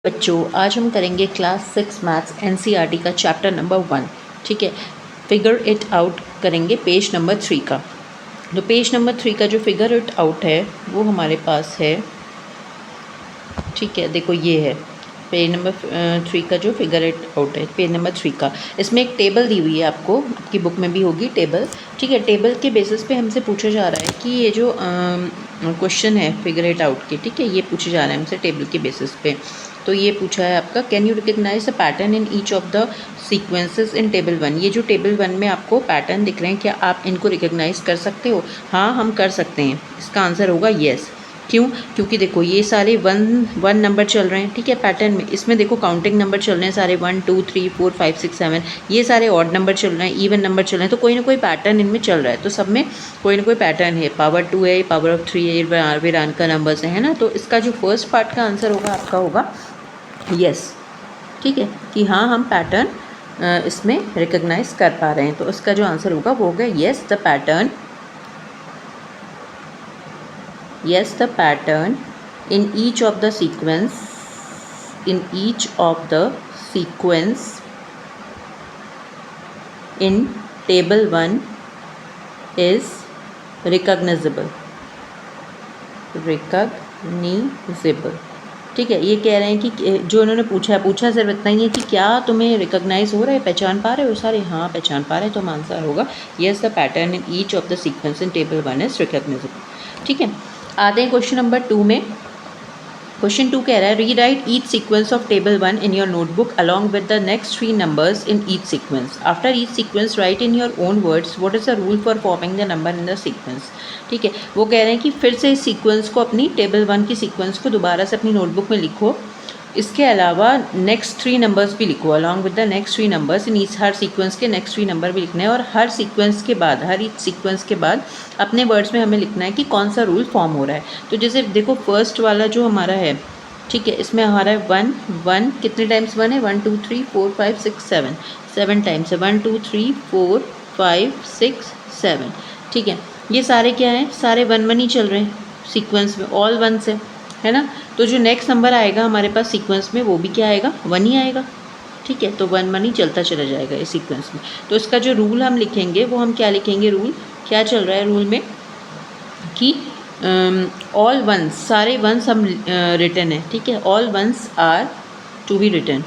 बच्चों, आज हम करेंगे क्लास 6 मैथ्स एनसीईआरटी का चैप्टर नंबर 1। ठीक है, फिगर इट आउट करेंगे पेज नंबर 3 का। तो पेज नंबर 3 का जो फिगर इट आउट है वो हमारे पास है। ठीक है, देखो ये है पेज नंबर 3 का जो फिगर इट आउट है, पेज नंबर 3 का। इसमें एक टेबल दी हुई है, आपको आपकी बुक में भी होगी टेबल। ठीक है, टेबल के बेसिस पे हमसे पूछा जा रहा है कि ये जो क्वेश्चन है फिगर इट आउट के, ठीक है, ये पूछे जा रहे हैं हमसे टेबल के बेसिस पे। तो ये पूछा है आपका, can you recognise the pattern in each of the sequences in table 1। ये जो टेबल 1 में आपको पैटर्न दिख रहे हैं, क्या आप इनको रिकग्नाइज कर सकते हो? हाँ, हम कर सकते हैं। इसका आंसर होगा येस। क्यों? क्योंकि देखो ये सारे वन नंबर चल रहे हैं। ठीक है, पैटर्न में इसमें देखो काउंटिंग नंबर चल रहे हैं सारे 1 2 3 4 5 6 7। ये सारे ऑड नंबर चल रहे हैं, इवन नंबर चल रहे हैं, तो कोई ना कोई पैटर्न इनमें चल रहा है। तो सब में कोई ना कोई पैटर्न है। पावर 2 है, पावर ऑफ 3 है, वीरान का नंबर्स है ना। तो इसका जो फर्स्ट पार्ट का आंसर होगा आपका होगा यस। ठीक है, कि हाँ हम पैटर्न इसमें रिकग्नाइज कर पा रहे हैं। तो इसका जो आंसर होगा वो होगा yes the pattern, yes the pattern in each of the sequence in table 1 is recognizable। ठीक है, ये कह रहे हैं कि जो उन्होंने पूछा सिर्फ इतना ही है कि क्या तुम्हें रिकॉग्नाइज हो रहा है, पहचान पा रहे हो सारे? हाँ पहचान पा रहे हैं। तो आंसर होगा yes the pattern in each of the sequence in table 1 is recognisable. ठीक है, आते हैं क्वेश्चन नंबर 2 में। क्वेश्चन 2 कह रहा है, rewrite each sequence of table 1 in your notebook along with the next 3 numbers in each sequence. After each sequence right in your own words what is the rule for forming the number in the sequence. ठीक है, वो कह रहे हैं कि फिर से इस सीक्वेंस को, अपनी टेबल 1 की सीक्वेंस को दोबारा से अपनी नोटबुक में लिखो। इसके अलावा नेक्स्ट 3 नंबर्स भी लिखो along with the next 3 numbers in each. Her sequence के नेक्स्ट 3 नंबर भी लिखने हैं, और हर सीक्वेंस के बाद, हर ईच सीक्वेंस के बाद अपने वर्ड्स में हमें लिखना है कि कौन सा रूल फॉर्म हो रहा है। तो जैसे देखो फर्स्ट वाला जो हमारा है, ठीक है, इसमें हमारा है 1 1, कितने टाइम्स 1 है? 1 2 3 4 5 6 7, 7 टाइम्स है 1 2 3 4 5 6 7। ठीक है, ये सारे क्या हैं? सारे 1 1 ही चल रहे हैं सीक्वेंस में, ऑल 1 है ना। तो जो नेक्स्ट नंबर आएगा हमारे पास सीक्वेंस में वो भी क्या आएगा? 1 ही आएगा। ठीक है, तो 1 1 ही चलता चला जाएगा इस सीक्वेंस में। तो इसका जो रूल हम लिखेंगे वो हम क्या लिखेंगे? रूल क्या चल रहा है रूल में कि ऑल वंस, सारे वंस हम रिटर्न है। ठीक है, all ones are to be return.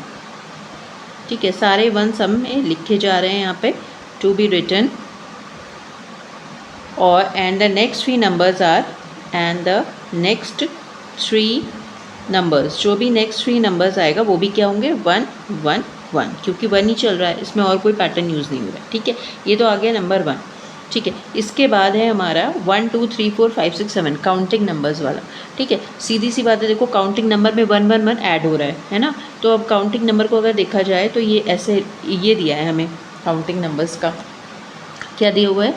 ठीक है, सारे वंस हम लिखे जा रहे हैं यहाँ पे, टू बी रिटर्न। और and the next 3 numbers are, and the next 3 numbers, जो भी नेक्स्ट 3 नंबर्स आएगा वो भी क्या होंगे? 1 1 1, क्योंकि 1 ही चल रहा है, इसमें और कोई पैटर्न यूज़ नहीं हो रहा है। ठीक है, ये तो आ गया नंबर 1। ठीक है, इसके बाद है हमारा 1 2 3 4 5 6 7 काउंटिंग नंबर्स वाला। ठीक है, सीधी सी बात है, देखो काउंटिंग नंबर में 1 1 1 ऐड हो रहा है ना। तो अब काउंटिंग नंबर को अगर देखा जाए तो ये ऐसे, ये दिया है हमें काउंटिंग नंबर्स का, क्या दिया हुआ है?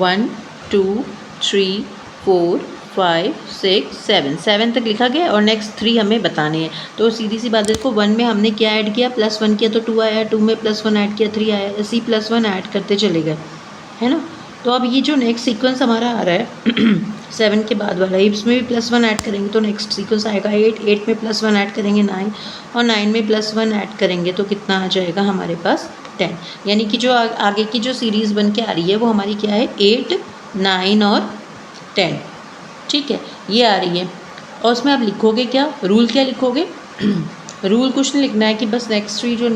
1 2 3 4 5 6 7, 7 तक लिखा गया और नेक्स्ट 3 हमें बताने हैं। तो सीधी सी बात है, देखो 1 में हमने क्या ऐड किया? +1 किया तो 2 आया, 2 में +1 ऐड किया 3 आया, ऐसे ही +1 ऐड करते चले गए, है ना। तो अब ये जो नेक्स्ट सीक्वेंस हमारा आ रहा है 7 के बाद वाला, इसमें भी +1 ऐड करेंगे तो नेक्स्ट सीक्वेंस आएगा 8, 8 में +1 ऐड करेंगे 9, और 9 में +1 ऐड करेंगे तो कितना आ जाएगा हमारे पास? 10। यानी कि जो आगे की जो सीरीज़ बन के आ रही है वो हमारी क्या है? 8 9 और 10। ठीक है, ये आ रही है। और उसमें आप लिखोगे क्या? रूल क्या लिखोगे? रूल कुछ नहीं लिखना है कि बस नेक्स्ट 3 जो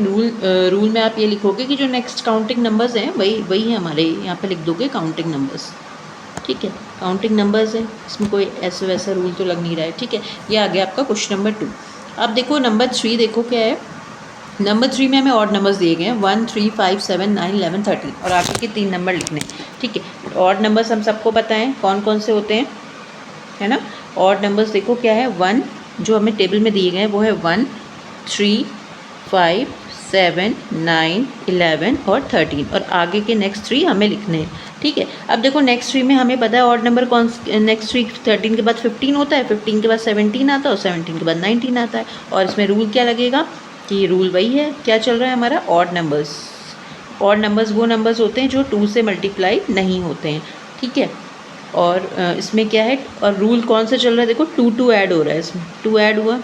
रूल में आप ये लिखोगे कि जो नेक्स्ट काउंटिंग नंबर्स हैं वही है हमारे, यहाँ पे लिख दोगे काउंटिंग नंबर्स। ठीक है, काउंटिंग नंबर्स हैं, इसमें कोई ऐसा वैसा रूल तो लग नहीं रहा है। ठीक है, ये आ गया आपका क्वेश्चन नंबर 2। अब देखो नंबर 3, देखो क्या है। नंबर 3 में हमें ऑड नंबर्स दिए गए हैं 1 3 5 7 9 11 13, और आगे के 3 नंबर लिखने हैं। ठीक है, ऑड नंबर्स हम सबको पता है कौन कौन से होते हैं, है ना। ऑड नंबर्स देखो क्या है, 1 जो हमें टेबल में दिए गए हैं वो है 1 3 5 7 9 11 और 13, और आगे के नेक्स्ट 3 हमें लिखने हैं। ठीक है, अब देखो नेक्स्ट 3 में हमें पता है ऑड नंबर कौन, नेक्स्ट 3 13 के बाद 15 होता है, 15 के बाद 17 आता है, और 17 के बाद 19 आता है। और इसमें रूल क्या लगेगा कि रूल वही है, क्या चल रहा है हमारा? Odd numbers. ऑड नंबर्स वो नंबर्स होते हैं जो 2 से मल्टीप्लाई नहीं होते हैं। ठीक है, और इसमें क्या है, और रूल कौन सा चल रहा है? देखो 2 2 ऐड हो रहा है, इसमें 2 ऐड हुआ,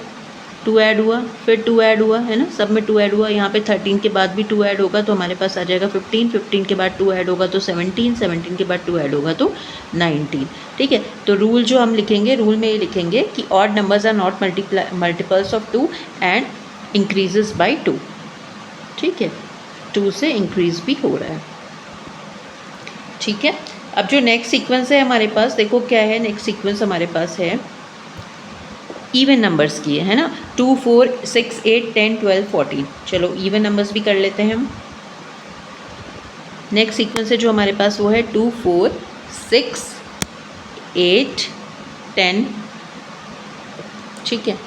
2 ऐड हुआ, फिर 2 ऐड हुआ, है ना, सब में 2 ऐड हुआ। यहाँ पे 13 के बाद भी 2 ऐड होगा तो हमारे पास आ जाएगा 15, 15 के बाद 2 ऐड होगा तो 17, 17 के बाद 2 ऐड होगा तो 19। ठीक है, तो रूल जो हम लिखेंगे, रूल में ये लिखेंगे कि odd numbers are not multiples of 2 and increases by 2। ठीक है, 2 से इंक्रीज भी हो रहा है। ठीक है, अब जो नेक्स्ट सीक्वेंस है हमारे पास, देखो क्या है, नेक्स्ट सीक्वेंस हमारे पास है इवन नंबर्स की है ना, 2, 4, 6, 8, 10, 12, 14। चलो इवन नंबर्स भी कर लेते हैं हम। नेक्स्ट सीक्वेंस है जो हमारे पास वो है 2, 4, 6, 8, 10, ठीक है,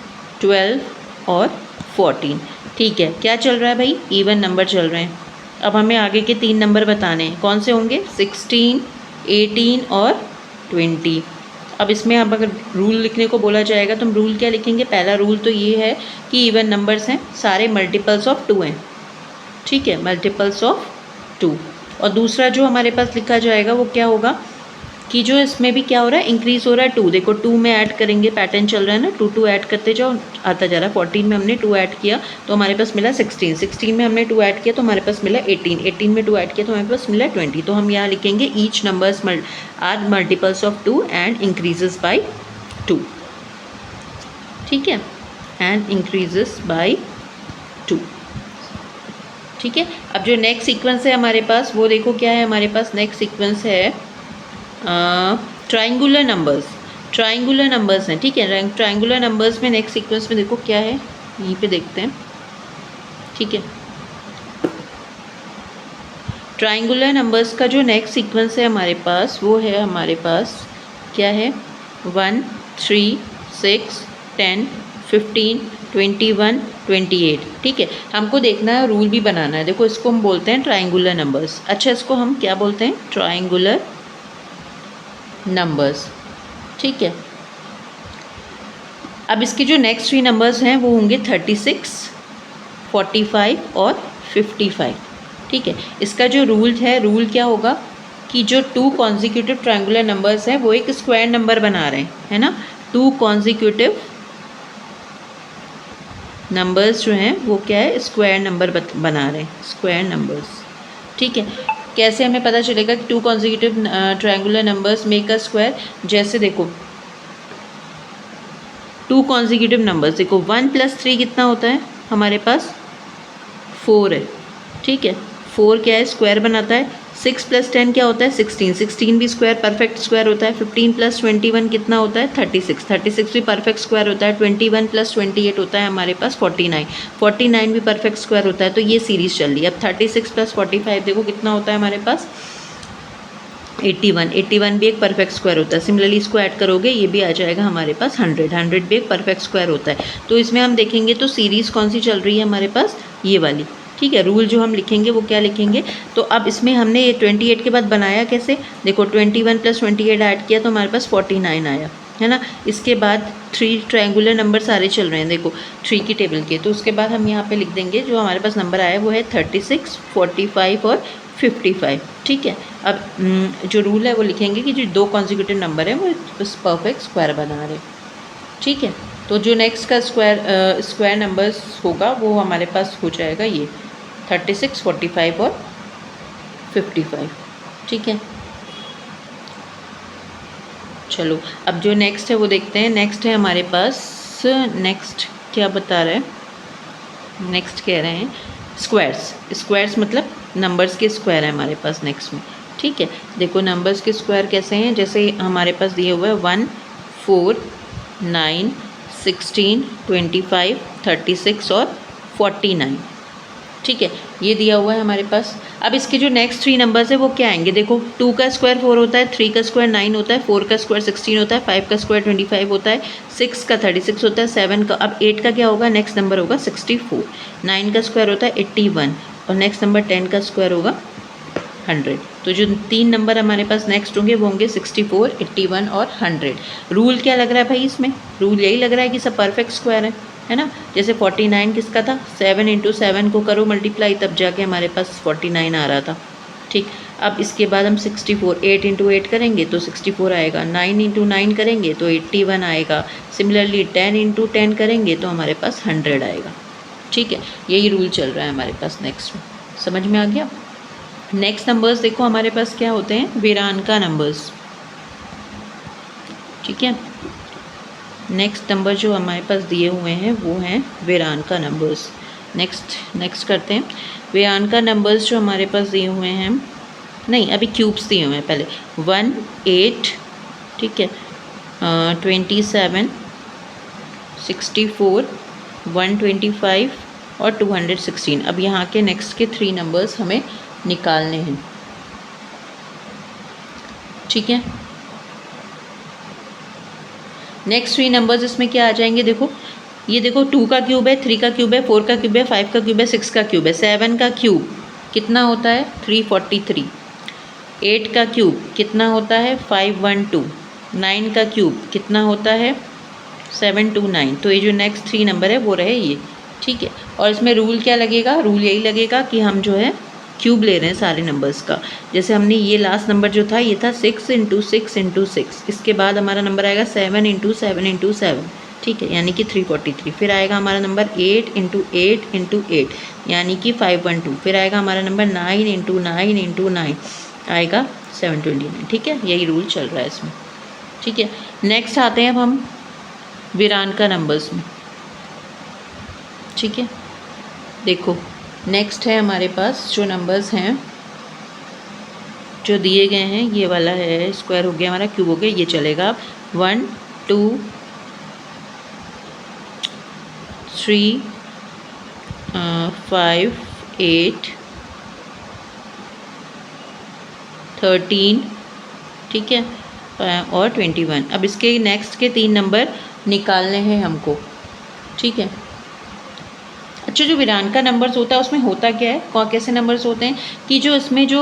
12 और 14। ठीक है, क्या चल रहा है भाई, इवन नंबर चल रहे हैं। अब हमें आगे के 3 नंबर बताने हैं, कौन से होंगे, 16, 18 और 20। अब इसमें अब अगर रूल लिखने को बोला जाएगा तो हम रूल क्या लिखेंगे, पहला रूल तो ये है कि इवन नंबर्स हैं सारे मल्टीपल्स ऑफ 2 हैं। ठीक है, मल्टीपल्स ऑफ 2। और दूसरा जो हमारे पास लिखा जाएगा वो क्या होगा कि जो इसमें भी क्या हो रहा है, इंक्रीज़ हो रहा है 2। देखो 2 में ऐड करेंगे, पैटर्न चल रहा है ना, 2 2 ऐड करते जाओ, आता जा रहा है। 14 में हमने 2 ऐड किया तो हमारे पास मिला 16, 16 में हमने 2 ऐड किया तो हमारे पास मिला 18, 18 में 2 ऐड किया तो हमारे पास मिला 20। तो हम यहाँ लिखेंगे each numbers are multiples of 2 and increases by 2। ठीक है, एंड इंक्रीजेस बाई 2। ठीक है, अब जो नेक्स्ट सीक्वेंस है हमारे पास वो देखो क्या है, हमारे पास नेक्स्ट सीक्वेंस है ट्राइंगुलर नंबर्स। ट्राइंगुलर नंबर्स हैं, ठीक है, ट्राइंगुलर नंबर्स में नेक्स्ट सीक्वेंस में देखो क्या है, यहीं पे देखते हैं। ठीक है, ट्राइंगुलर नंबर्स का जो नेक्स्ट सीक्वेंस है हमारे पास वो है, हमारे पास क्या है, 1, 3, 6, 10, 15, 21, 28। ठीक है, हमको देखना है, रूल भी बनाना है। देखो इसको हम बोलते हैं ट्राइंगुलर नंबर्स। अच्छा, इसको हम क्या बोलते हैं, ट्राइंगुलर नंबर्स। ठीक है, अब इसके जो नेक्स्ट 3 नंबर्स हैं वो होंगे 36, 45 और 55। ठीक है, इसका जो रूल है, रूल क्या होगा कि जो 2 कॉन्जिक्यूटिव ट्रायंगुलर नंबर्स हैं वो एक स्क्वायर नंबर बना रहे हैं, है ना। 2 कॉन्जिक्यूटिव नंबर्स जो हैं वो क्या है, स्क्वायर नंबर बना रहे हैं, स्क्वायर नंबर्स। ठीक है, कैसे हमें पता चलेगा कि 2 consecutive triangular numbers make a square. जैसे देखो 2 कॉन्जिक्यूटिव नंबर्स, देखो 1 + 3 कितना होता है हमारे पास, 4 है। ठीक है, 4 क्या है, स्क्वायर बनाता है। 6 + 10 क्या होता है, 16, 16 भी स्क्वायर, परफेक्ट स्क्वायर होता है। 15 + 21 कितना होता है, 36, 36 भी परफेक्ट स्क्वायर होता है। 21 + 28 होता है हमारे पास 49, 49 भी परफेक्ट स्क्वायर होता है। तो ये सीरीज़ चल रही है। अब 36 + 45 देखो कितना होता है हमारे पास, 81, 81 भी एक परफेक्ट स्क्वायर होता है। सिमिलरली इसको ऐड करोगे ये भी आ जाएगा हमारे पास 100, 100 भी एक परफेक्ट स्क्वायर होता है। तो इसमें हम देखेंगे तो सीरीज़ कौन सी चल रही है हमारे पास, ये वाली। ठीक है, रूल जो हम लिखेंगे वो क्या लिखेंगे, तो अब इसमें हमने ये 28 के बाद बनाया कैसे, देखो 21 + 28 ऐड किया तो हमारे पास 49 आया, है ना। इसके बाद 3 ट्रायंगुलर नंबर सारे चल रहे हैं, देखो 3 की टेबल के। तो उसके बाद हम यहाँ पे लिख देंगे जो हमारे पास नंबर आया वो है 36, 45 और 55। ठीक है, अब जो रूल है वो लिखेंगे कि जो 2 कॉन्जिक्यूटिव नंबर है वो बस परफेक्ट स्क्वायर बना रहे। ठीक है, तो जो नेक्स्ट का स्क्वायर नंबर्स होगा वो हमारे पास हो जाएगा ये 36, 45 और 55। ठीक है, चलो अब जो नेक्स्ट है वो देखते हैं। नेक्स्ट है हमारे पास, नेक्स्ट क्या बता रहा है, नेक्स्ट कह रहे हैं स्क्वायर्स। स्क्वायर्स मतलब नंबर्स के स्क्वायर है हमारे पास नेक्स्ट में। ठीक है, देखो नंबर्स के स्क्वायर कैसे हैं, जैसे हमारे पास दिए हुए हैं 1, 4, 9, 16, 25, 36 और 49। ठीक है, ये दिया हुआ है हमारे पास। अब इसके जो नेक्स्ट 3 नंबर्स है वो क्या आएंगे, देखो 2 का स्क्वायर 4 होता है, 3 का स्क्वायर 9 होता है, 4 का स्क्वायर 16 होता है, 5 का स्क्वायर 25 होता है, 6 का 36 होता है, 7 का, अब 8 का क्या होगा, नेक्स्ट नंबर होगा 64, 9 का स्क्वायर होता है 81 और नेक्स्ट नंबर 10 का स्क्वायर होगा 100। तो जो 3 नंबर हमारे पास नेक्स्ट होंगे वो होंगे 64, 81 और 100। रूल क्या लग रहा है भाई इसमें, रूल यही लग रहा है कि सब परफेक्ट स्क्वायर है ना। जैसे 49 किसका था, 7 × 7 को करो मल्टीप्लाई तब जाके हमारे पास 49 आ रहा था। ठीक। अब इसके बाद हम 64 8 इंटू 8 करेंगे तो 64 आएगा, 9 इंटू 9 करेंगे तो 81 आएगा, सिमिलरली 10 इंटू 10 करेंगे तो हमारे पास 100 आएगा। ठीक है, यही रूल चल रहा है हमारे पास नेक्स्ट में। समझ में आ गया? नेक्स्ट नंबर्स देखो हमारे पास क्या होते हैं, वीरानका नंबर्स। ठीक है, नेक्स्ट नंबर जो हमारे पास दिए हुए हैं वो हैं वीरानका नंबर्स। नेक्स्ट करते हैं। वीरानका नंबर्स जो हमारे पास दिए हुए हैं, नहीं अभी क्यूब्स दिए हुए हैं पहले। 1 8, ठीक है, 27 64 125 और 216। अब यहाँ के नेक्स्ट के 3 नंबर्स हमें निकालने हैं। ठीक है, नेक्स्ट 3 नंबर्स इसमें क्या आ जाएंगे, देखो ये देखो 2 का क्यूब है, 3 का क्यूब है, 4 का क्यूब है, 5 का क्यूब है, 6 का क्यूब है। 7 का क्यूब कितना होता है 343। 8 का क्यूब कितना होता है 512। 9 का क्यूब कितना होता है 729। तो ये जो नेक्स्ट 3 नंबर है वो रहे ये। ठीक है, और इसमें रूल क्या लगेगा, रूल यही लगेगा कि हम जो है क्यूब ले रहे हैं सारे नंबर्स का। जैसे हमने ये लास्ट नंबर जो था ये था 6 इंटू 6 इंटू 6। इसके बाद हमारा नंबर आएगा 7 इंटू 7 इंटू 7, ठीक है, यानी कि 343। फिर आएगा हमारा नंबर 8 इंटू 8 इंटू 8 यानी कि 512। फिर आएगा हमारा नंबर 9 इंटू 9 इंटू 9 आएगा 729। ठीक है, यही रूल चल रहा है इसमें। ठीक है, नेक्स्ट आते हैं अब हम वीरानका नंबर्स में। ठीक है, देखो नेक्स्ट है हमारे पास जो नंबर्स हैं जो दिए गए हैं, ये वाला है स्क्वायर हो गया हमारा, क्यूब हो गया, ये चलेगा। 1 2 3 5 8 13, ठीक है, और 21। अब इसके नेक्स्ट के 3 नंबर निकालने हैं हमको। ठीक है, अच्छा जो वीरानका नंबर्स होता है उसमें होता क्या है, कैसे नंबर्स होते हैं कि जो इसमें जो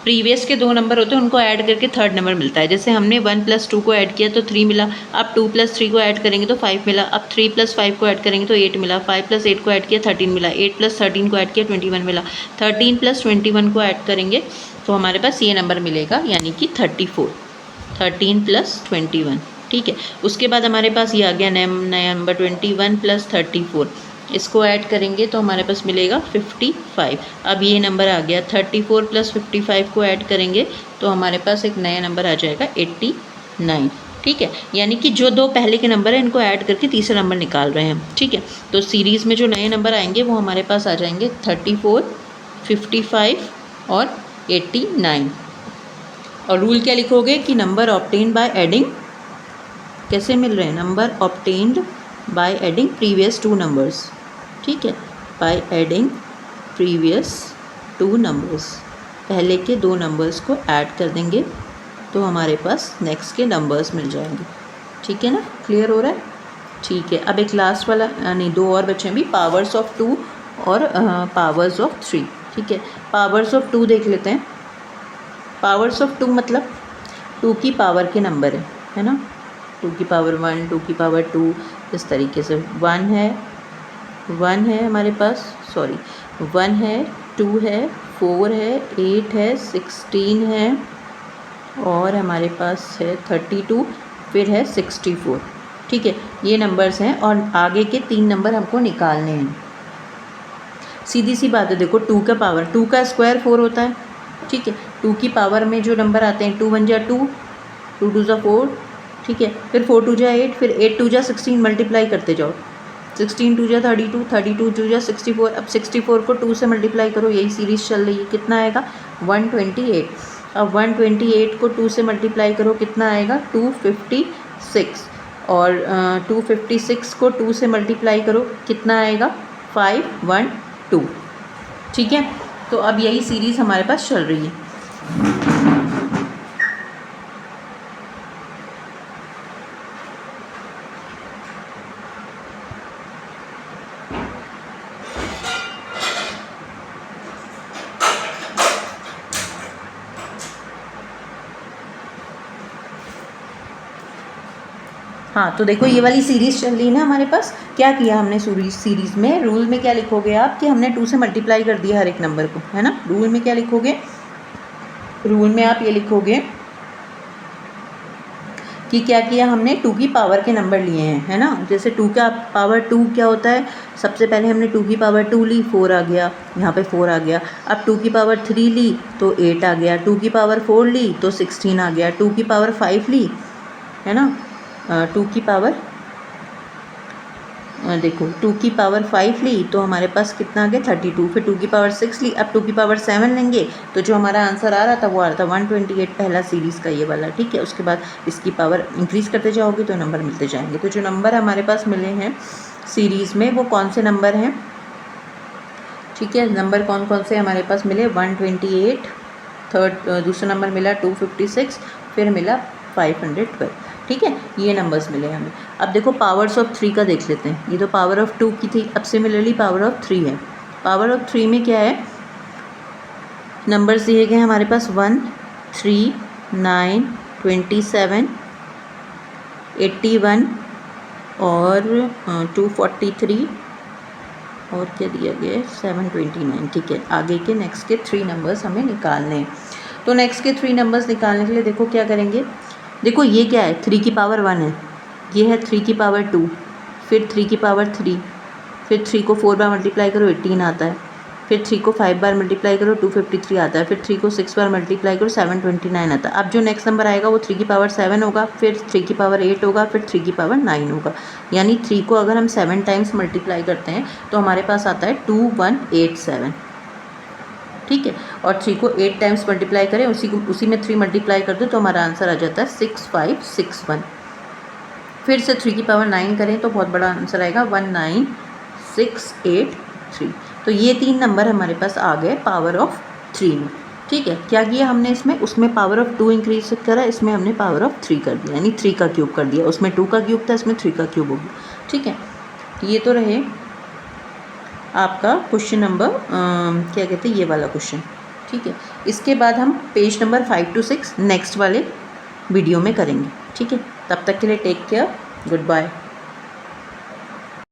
प्रीवियस के 2 नंबर होते हैं उनको ऐड करके 3rd नंबर मिलता है। जैसे हमने 1 + 2 को ऐड किया तो 3 मिला, अब 2 + 3 को ऐड करेंगे तो 5 मिला, अब 3 + 5 को ऐड करेंगे तो 8 मिला, 5 + 8 को ऐड किया 13 मिला, 8 + 13 को ऐड किया 21 मिला, 13 + 21 को ऐड करेंगे तो हमारे पास ये नंबर मिलेगा यानी कि 34। 13 + 21, ठीक है। उसके बाद हमारे पास ये आ गया नया नंबर 21 + 34, इसको ऐड करेंगे तो हमारे पास मिलेगा 55। अब ये नंबर आ गया 34 + 55 को ऐड करेंगे तो हमारे पास एक नया नंबर आ जाएगा 89। ठीक है, यानी कि जो 2 पहले के नंबर हैं इनको ऐड करके तीसरा नंबर निकाल रहे हैं हम। ठीक है, तो सीरीज़ में जो नए नंबर आएंगे वो हमारे पास आ जाएंगे 34 55 और 89। और रूल क्या लिखोगे कि नंबर ऑब्टेन्ड बाय एडिंग, कैसे मिल रहे हैं, number obtained by adding previous 2 numbers. ठीक है, बाय एडिंग प्रीवियस 2 नंबर्स, पहले के 2 नंबर्स को ऐड कर देंगे तो हमारे पास नेक्स्ट के नंबर्स मिल जाएंगे। ठीक है ना, क्लियर हो रहा है? ठीक है, अब एक लास्ट वाला नहीं 2 और बचे हैं भी, पावर्स ऑफ 2 और पावर्स ऑफ 3। ठीक है, पावर्स ऑफ 2 देख लेते हैं। पावर्स ऑफ 2 मतलब 2 की पावर के नंबर है ना, 2 की पावर 1 2 की पावर 2 इस तरीके से। 1 है हमारे पास, सॉरी 1 है 2 है 4 है 8 है 16 है और हमारे पास है 32, फिर है 64। ठीक है, ये नंबर्स हैं और आगे के 3 नंबर हमको निकालने हैं। सीधी सी बात है, देखो 2 का पावर, 2 का स्क्वायर 4 होता है। ठीक है, 2 की पावर में जो नंबर आते हैं 2 × 1 = 2, 2 × 2 = 4, ठीक है, फिर 4 × 2 = 8, फिर 8 × 2 = 16, मल्टीप्लाई करते जाओ, 16 × 2 = 32, 32 × 2 = 64। अब 64 को 2 से मल्टीप्लाई करो, यही सीरीज़ चल रही है, कितना आएगा 128। अब 128 को 2 से मल्टीप्लाई करो, कितना आएगा 256 और 256 को 2 से मल्टीप्लाई करो, कितना आएगा 512। ठीक है, तो अब यही सीरीज़ हमारे पास चल रही है। हाँ, तो देखो ये वाली सीरीज़ चल रही है ना हमारे पास। क्या किया हमने सीरीज़ में, रूल में क्या लिखोगे आप कि हमने 2 से मल्टीप्लाई कर दिया हर एक नंबर को, है ना। रूल में क्या लिखोगे, रूल में आप ये लिखोगे कि क्या किया हमने, 2 की पावर के नंबर लिए हैं, है ना। जैसे 2 का पावर 2 क्या होता है, सबसे पहले हमने 2 की पावर 2 ली, 4 आ गया, यहाँ पे 4 आ गया। अब 2 की पावर 3 ली तो 8 आ गया, 2 की पावर 4 ली तो 16 आ गया, 2 की पावर 5 ली, है ना, 2 की पावर देखो 2 की पावर 5 ली तो हमारे पास कितना आ गया 32, फिर 2 की पावर 6 ली, अब 2 की पावर 7 लेंगे तो जो हमारा आंसर आ रहा था वो आ रहा था 128, पहला सीरीज़ का ये वाला, ठीक है। उसके बाद इसकी पावर इंक्रीज़ करते जाओगे तो नंबर मिलते जाएंगे। तो जो नंबर हमारे पास मिले हैं सीरीज़ में वो कौन से नंबर हैं, ठीक है। नंबर कौन कौन से हमारे पास मिले, 128, दूसरा नंबर मिला 256, फिर मिला 512, ठीक है। ये नंबर्स मिले हमें। अब देखो पावर्स ऑफ 3 का देख लेते हैं। ये तो पावर ऑफ 2 की थी, अब सिमिलरली पावर ऑफ 3 है। पावर ऑफ 3 में क्या है, नंबर्स दिए गए हैं हमारे पास 1, 3, 9, 27, 81 और 243 और क्या दिया गया है 729, ठीक है। आगे के नेक्स्ट के 3 नंबर्स हमें निकालने हैं। तो नेक्स्ट के 3 नंबर्स निकालने के लिए देखो क्या करेंगे, देखो ये क्या है 3 की पावर 1 है, ये है 3 की पावर 2, फिर 3 की पावर 3, फिर 3 को 4 बार मल्टीप्लाई करो 18 आता है, फिर 3 को 5 बार मल्टीप्लाई करो 253 आता है, फिर 3 को 6 बार मल्टीप्लाई करो 729 आता है। अब जो नेक्स्ट नंबर आएगा वो 3 की पावर 7 होगा, फिर 3 की पावर 8 होगा, फिर 3 की पावर 9 होगा। यानी 3 को अगर हम 7 टाइम्स मल्टीप्लाई करते हैं तो हमारे पास आता है 2187, ठीक है। और 3 को 8 टाइम्स मल्टीप्लाई करें, उसी में 3 मल्टीप्लाई कर दो तो हमारा आंसर आ जाता है 6561। फिर से 3 की पावर 9 करें तो बहुत बड़ा आंसर आएगा 19683। तो ये 3 नंबर हमारे पास आ गए पावर ऑफ 3 में, ठीक है। क्या किया हमने इसमें, उसमें पावर ऑफ 2 इंक्रीज करा, इसमें हमने पावर ऑफ 3 कर दिया, यानी 3 का क्यूब कर दिया। उसमें 2 का क्यूब था, इसमें 3 का क्यूब हो गया, ठीक है। ये तो रहे आपका क्वेश्चन नंबर क्या कहते हैं, ये वाला क्वेश्चन, ठीक है। इसके बाद हम पेज नंबर 5 to 6 नेक्स्ट वाले वीडियो में करेंगे, ठीक है। तब तक के लिए टेक केयर, गुड बाय।